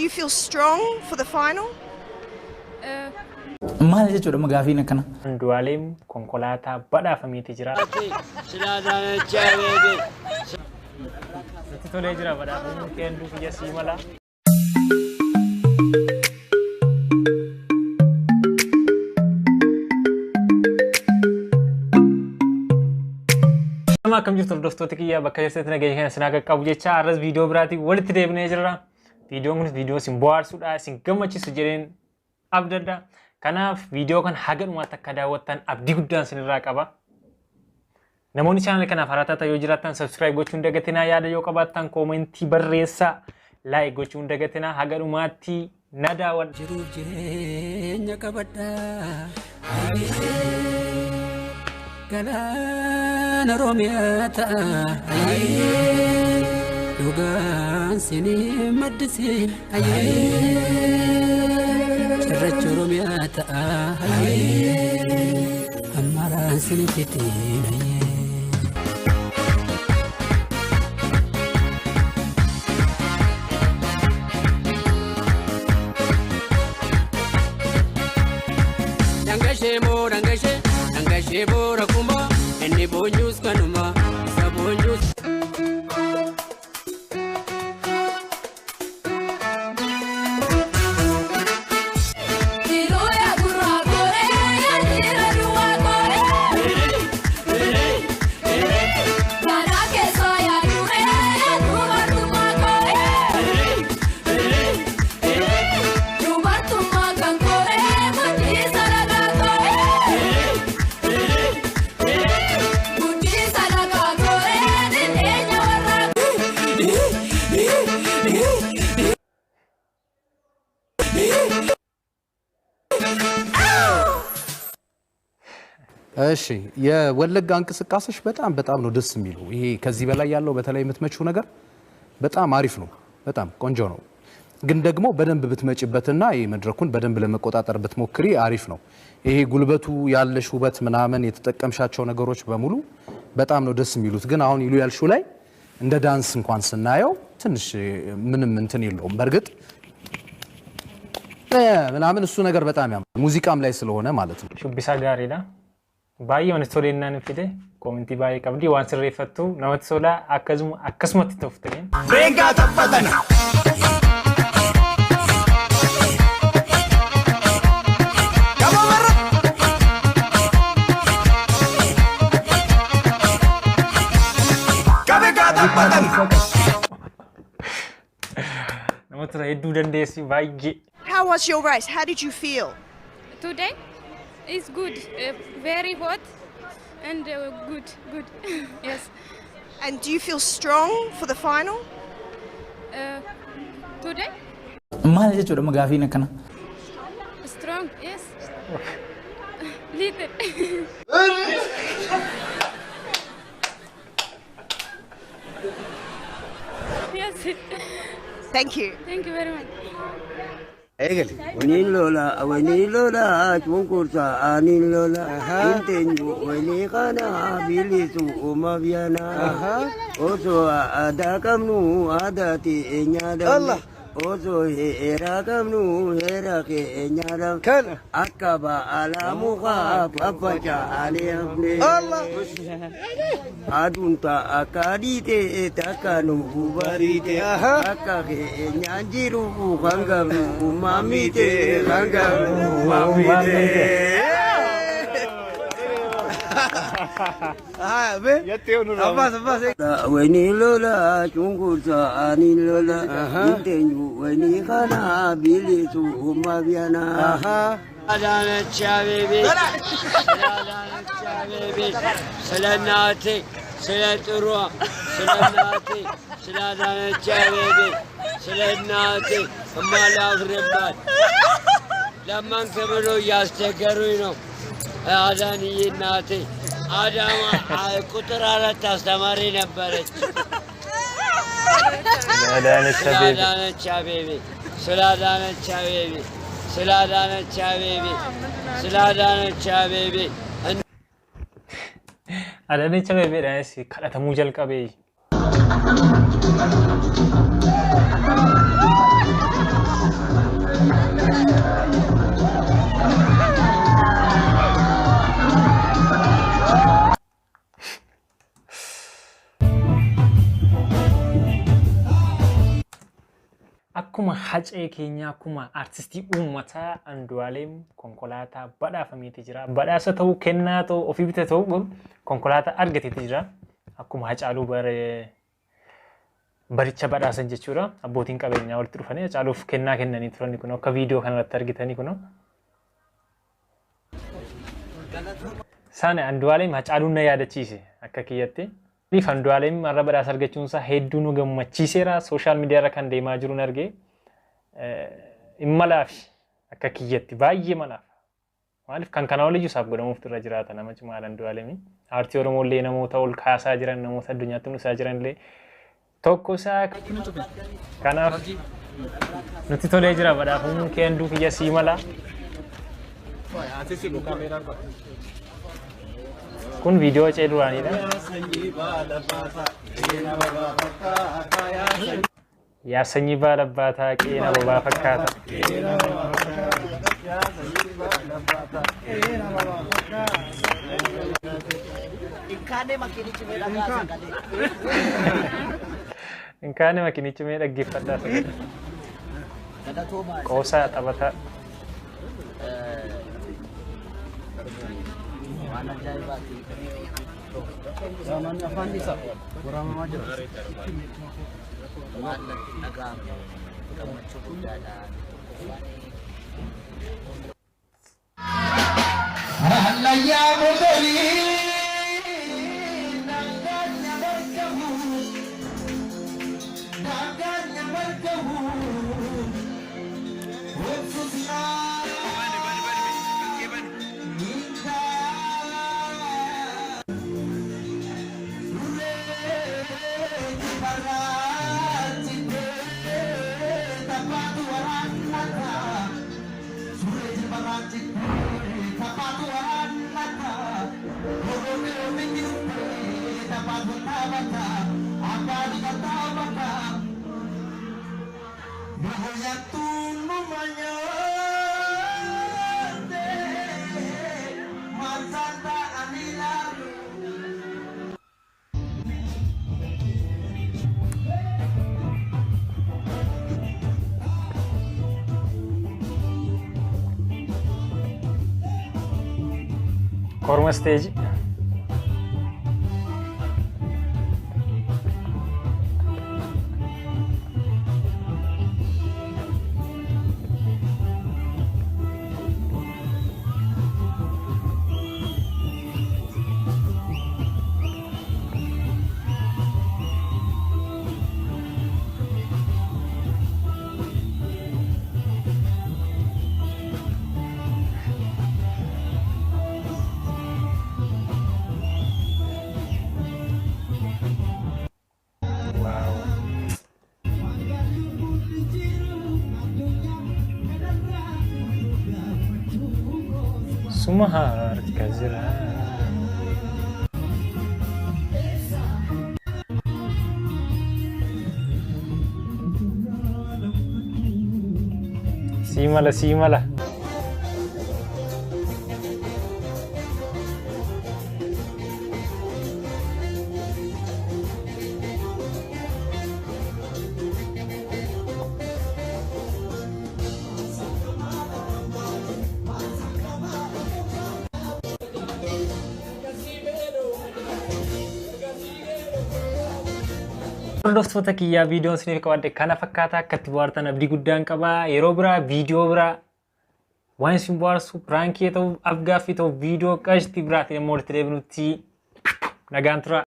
you feel strong for the final? Maal jechuudha magaafiin akkana? Andualem Konkolaataa Badhaafame jira. Itti tolee jira Badhaafame keendu kiyya siimala. Akkam jirtu hordoftoota kiyya bakka jirtanitti nageenya kana sinaa qaqqabu jecha arras viidiyoo biraatiin walitti deebinee jirra. Viidiyoon kunis viidiyoo isin bohaarsuudha, isin gammachiisu jedheen abdadha. Kanaaf viidiyoo kan haga dhumaatti akka daawwattan abdii guddaan isinirraa qaba. Namoonni chaanal kanaaf haaraa taatan yoo jiraattan subscribe gochuun dagatinaa, yaada yoo qabaattan koomentii barreessaa, like gochuun dagatinaa, haga dhumaatti na daawwadha. Jirruuf jireenya qabadhaa. Kanaan oromiyaa ta'a. Dhugaan sinii maddisee. Cirracha oromiyaa ta'a. Ammaraan sinii fitiin. Dangashe bora kuma eni bonjus kanuma sa bonjus እሺ የወለጋ እንቅስቃሴሽ በጣም ነው ደስ የሚለው። ይሄ ከዚህ በላይ ያለው በተለይ የምትመጪው ነገር በጣም አሪፍ ነው፣ በጣም ቆንጆ ነው። ግን ደግሞ በደንብ ብትመጪበትና ይሄ መድረኩን በደንብ ለመቆጣጠር ብትሞክሪ አሪፍ ነው። ይሄ ጉልበቱ ያለሽ ውበት ምናምን የተጠቀምሻቸው ነገሮች በሙሉ በጣም ነው ደስ የሚሉት። ግን አሁን ይሉ ያልሽው ላይ እንደ ዳንስ እንኳን ስናየው ትንሽ ምንም እንትን የለውም። በርግጥ ምናምን እሱ ነገር በጣም ያምራል፣ ሙዚቃም ላይ ስለሆነ ማለት ነው። ሹቢሳ ጋሪዳ baay'ee wanti toleennaan fide koomentii baay'ee qabdi waan sirreeffattu namatti sola akkasumatti tofteen Brenga taphatana namatti hedduu dandeessi baay'ee. How was your race? How did you feel? Today it's good, very hot and good. Yes. And do you feel strong for the final? Today? Maal jechuudha magaafiin akkana? Strong, yes. Little. Yes. Thank you. Thank you very much. eegallee waniin lola chunkursa anin lola intenyu wani kana bilisu umavyana oso ada kamnu adati enyada oso hera kamnu hera ke enyada akka ba alamuka papacha aliyamne adunta akadite takanu kubarite akka ke enyanjiru kangaru mamite kangaru mamite be abas wani lola chunkursa anin lola intenyu wani kana bilisu umavyana adana chabebe selenate seleturwa selenate seladana chabebe selenate malafrebat ለማን ከብሎ ያስቸገሩኝ ነው አዳንዬ እናቴ አዳማ ቁጥር 4 አስተማሪ ነበረች ስላዳነች አቤቤ አዳነች አቤቤ ዳንስ ከለተሙ ጀልቀቤ akkuma hacee keenya akkuma artistii uummataa Andualem Konkolaataa badhaafameeti jira. Badhaasa ta'uu kennaa ta'uu ofii bita ta'uu konkolaataa argateeti jira. Akkuma hacaaluu baricha badhaasan jechuudha. Abbootiin qabeenyaa walitti dhufanii hacaaluuf kennaa kennanii turan kun akka viidiyoo kanarratti argitanii kun. Saan Andualem hacaaluun na yaadachiise akka kiyyatti. Biif Andualem marra badhaasa argachuunsaa hedduu nu gammachiiseera. Sooshaal miidiyaarra kan deemaa jiruun argee malaaf akka kiyyatti baay'ee malaaf. Maaliif kan kana waliyyuu isaaf godhamuuf irra jiraata nama cimaa Andualem. Aartii Oromoollee namoota ol kaasaa jiran namoota addunyaatti mul'isaa jiranillee tokko isaa kanaaf nuti tolee jira badhaafamuun kee handuu kiyya sii mala. Kun viidiyoo cee duraanidha. Yaa sanyii baala baataa qeena bobaa fakkaata. Inkaane makinichi mee dhaggeeffadhaa sagale. Qoosaa taphataa. Waan ajaa'ibaati. Saamani afaan isaa waraamamaa jira. Waan dhaga'ame gammachuu guddaadha. Hallayyaa motorii nagaanya margamu Korma stage. Sumahar kazira. Simala. Hordoftoota kiyyaa viidiyoon isiniif qabadde kana fakkaata akkatti bohaartan abdii guddaan qaba. Yeroo biraa viidiyoo biraa waan isin bohaarsu piraankii ta'u afgaaffii ta'u viidiyoo qashtii biraatiin immoo walitti deebinutti nagaan tura.